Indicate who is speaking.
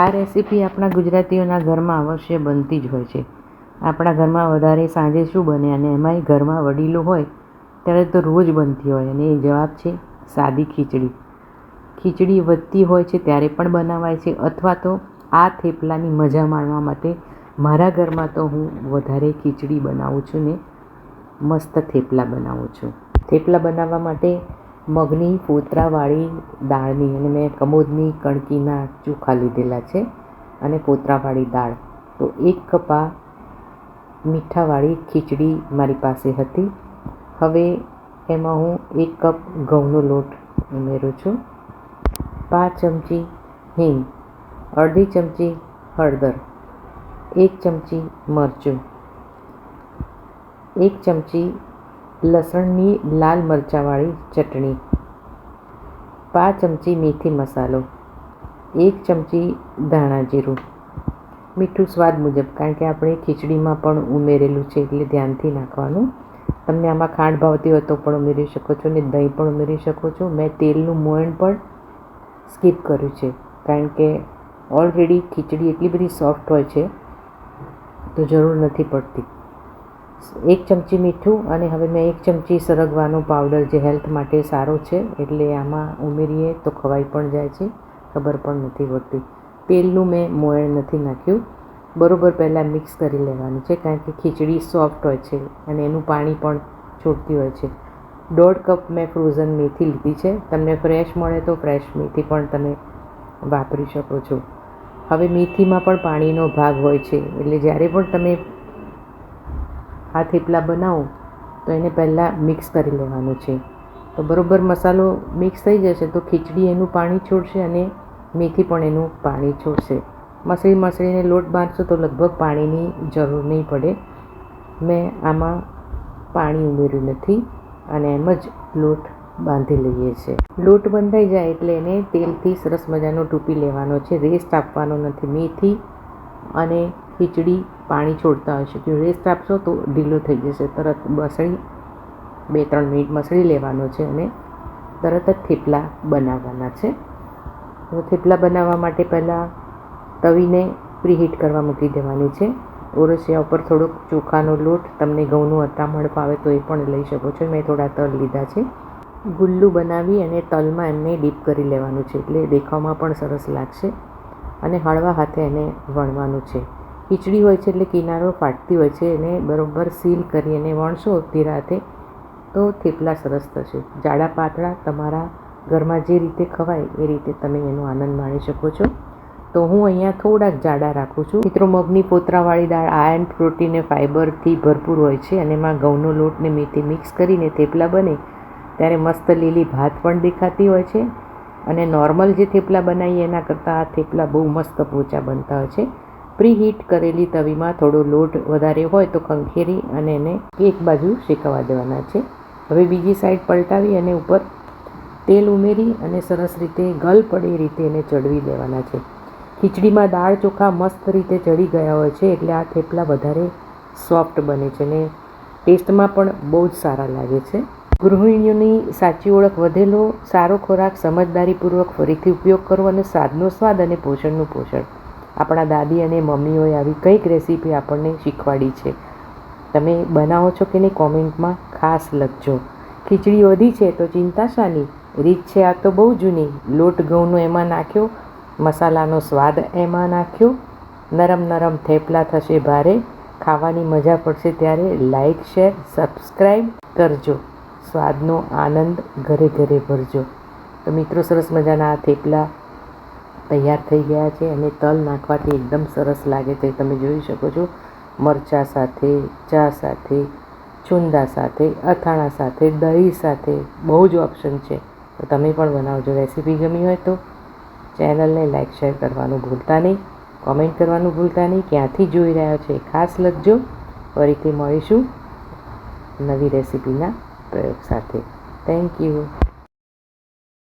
Speaker 1: આ રેસીપી આપણા ગુજરાતીઓના ઘરમાં અવશ્ય બનતી જ હોય છે. આપણા ઘરમાં વધારે સાંજે શું બને અને એમાંય ઘરમાં વડીલો હોય ત્યારે તો રોજ બનતી હોય, અને એ જવાબ છે સાદી ખીચડી. ખીચડી વધતી હોય છે ત્યારે પણ બનાવાય છે, અથવા તો આ થેપલાની મજા માણવા માટે મારા ઘરમાં તો હું વધારે ખીચડી બનાવું છું ને મસ્ત થેપલા બનાવું છું. થેપલા બનાવવા માટે મગની ફોતરાવાળી દાળની, અને મેં કમોદની કણકીના ચોખા લીધેલા છે, અને ફોતરાવાળી દાળ. તો 1 કપ આ મીઠાવાળી ખીચડી મારી પાસે હતી. હવે એમાં હું 1 કપ ઘઉંનો લોટ ઉમેરું છું, 5 ચમચી હિંગ, અડધી ચમચી હળદર, 1 ચમચી મરચું, 1 ચમચી લસણની લાલ મરચાંવાળી ચટણી, 5 ચમચી મેથી મસાલો, 1 ચમચી ધાણા જીરું, મીઠું સ્વાદ મુજબ, કારણ કે આપણે ખીચડીમાં પણ ઉમેરેલું છે એટલે ધ્યાનથી નાખવાનું. તમને આમાં ખાંડ ભાવતી હોય તો પણ ઉમેરી શકો છો, ને દહીં પણ ઉમેરી શકો છો. મેં તેલનું મોયણ પણ સ્કીપ કર્યું છે, કારણ કે ઓલરેડી ખીચડી એટલી બધી સોફ્ટ હોય છે તો જરૂર નથી પડતી. 1 ચમચી મીઠું, અને હવે મેં 1 ચમચી સરગવાનો પાવડર, જે હેલ્થ માટે સારો છે, એટલે આમાં ઉમેરીએ તો ખવાઈ પણ જાય છે, ખબર પણ નથી પડતી. તેલનું મેં મોયણ નથી નાખ્યું. બરોબર પહેલાં મિક્સ કરી લેવાનું છે, કારણ કે ખીચડી સોફ્ટ હોય છે અને એનું પાણી પણ છોડતી હોય છે. 1.5 કપ મેં ફ્રોઝન મેથી લીધી છે. તમને ફ્રેશ મળે તો ફ્રેશ મેથી પણ તમે વાપરી શકો છો. હવે મેથીમાં પણ પાણીનો ભાગ હોય છે, એટલે જ્યારે પણ તમે આ થેપલા બનાવો તો એને પહેલાં મિક્સ કરી લેવાનું છે. તો બરોબર મસાલો મિક્સ થઈ જશે તો ખીચડી એનું પાણી છોડશે અને મેથી પણ એનું પાણી છોડશે. મસળીને લોટ બાંધશો તો લગભગ પાણીની જરૂર નહીં પડે. મેં આમાં પાણી ઉમેર્યું નથી અને એમ જ લોટ બાંધી લઈએ છીએ. લોટ બંધાઈ જાય એટલે એને તેલથી સરસ મજાનો ટૂંપી લેવાનો છે, રેસ્ટ આપવાનો નથી. મેથી અને ખીચડી પાણી છોડતા હોય છે, જો રેસ્ટ આપશો તો ઢીલો થઈ જશે. તરત મસળી 2-3 મિનિટ મસળી લેવાનો છે અને તરત જ થેપલા બનાવવાના છે. તો થેપલા બનાવવા માટે પહેલાં તવીને પ્રીહીટ કરવા મૂકી દેવાની છે. ઓરસિયા ઉપર થોડોક ચોખાનો લોટ, તમને ઘઉંનું અથામણ ભાવે તો એ પણ લઈ શકો છો. મેં થોડા તલ લીધા છે. ગુલ્લું બનાવી અને તલમાં એમને ડીપ કરી લેવાનું છે, એટલે દેખાવમાં પણ સરસ લાગશે, અને હળવા હાથે એને વણવાનું છે. ખીચડી હોય છે એટલે કિનારો ફાટતી હોય છે, એને બરોબર સીલ કરી અને વણશો ધીરા હાથે તો થેપલા સરસ થશે. જાડા પાતળા તમારા ઘરમાં જે રીતે ખવાય એ રીતે તમે એનો આનંદ માણી શકો છો. તો હું અહીંયા થોડાક જાડા રાખું છું. મિત્રો, મગની ફોતરાવાળી દાળ આયર્ન, પ્રોટીન અને ફાઇબરથી ભરપૂર હોય છે, અને એમાં ઘઉંનો લોટ ને મેથી મિક્સ કરીને થેપલા બને ત્યારે મસ્ત લીલી ભાત પણ દેખાતી હોય છે, અને નોર્મલ જે થેપલા બનાવીએ એના કરતાં આ થેપલા બહુ મસ્ત પોચા બનતા હોય છે. પ્રીહીટ કરેલી તવીમાં થોડો લોટ વધારે હોય તો ખંખેરી અને એને એક બાજુ શેકવા દેવાના છે. હવે બીજી સાઈડ પલટાવી અને ઉપર તેલ ઉમેરી અને સરસ રીતે ગળ પડે એ રીતે એને ચડવી દેવાના છે. ખીચડીમાં દાળ ચોખા મસ્ત રીતે ચડી ગયા હોય છે, એટલે આ થેપલા વધારે સોફ્ટ બને છે અને ટેસ્ટમાં પણ બહુ જ સારા લાગે છે. ગૃહિણીઓની સાચી ઓળખ વધેલો સારો ખોરાક સમજદારીપૂર્વક ફરીથી ઉપયોગ કરવો, અને સ્વાદનો સ્વાદ અને પોષણનું પોષણ. આપણા દાદી અને મમ્મીઓએ આવી કંઈક રેસીપી આપણને શીખવાડી છે. તમે બનાવો છો કે નહીં, કોમેન્ટમાં ખાસ લખજો. ખીચડી વધી છે તો ચિંતા શાની, રીત છે આ તો બહુ જૂની. લોટ ઘઉંનો એમાં નાખ્યો, મસાલાનો સ્વાદ એમાં નાખ્યો, નરમ નરમ થેપલા થશે ભારે. ખાવાની મજા પડશે ત્યારે લાઈક, શેર, સબસ્ક્રાઈબ કરજો. સ્વાદનો આનંદ ઘરે ઘરે ભરજો. તો મિત્રો, સરસ મજાના આ થેપલા તૈયાર થઈ ગયા છે, અને તલ નાખવાથી એકદમ સરસ લાગે છે. તમે જોઈ શકો છો, મરચાં સાથે, ચા સાથે, છુંદા સાથે, અથાણા સાથે, દહીં સાથે, બહુ જ ઓપ્શન છે. તો તમે પણ બનાવજો. રેસીપી ગમી હોય તો ચેનલને લાઈક, શેર કરવાનું ભૂલતા નહીં, કોમેન્ટ કરવાનું ભૂલતા નહીં. ક્યાંથી જોઈ રહ્યા છો એ ખાસ લખજો. ફરીથી મળીશું નવી રેસીપીના પ્રયોગ સાથે. Thank you.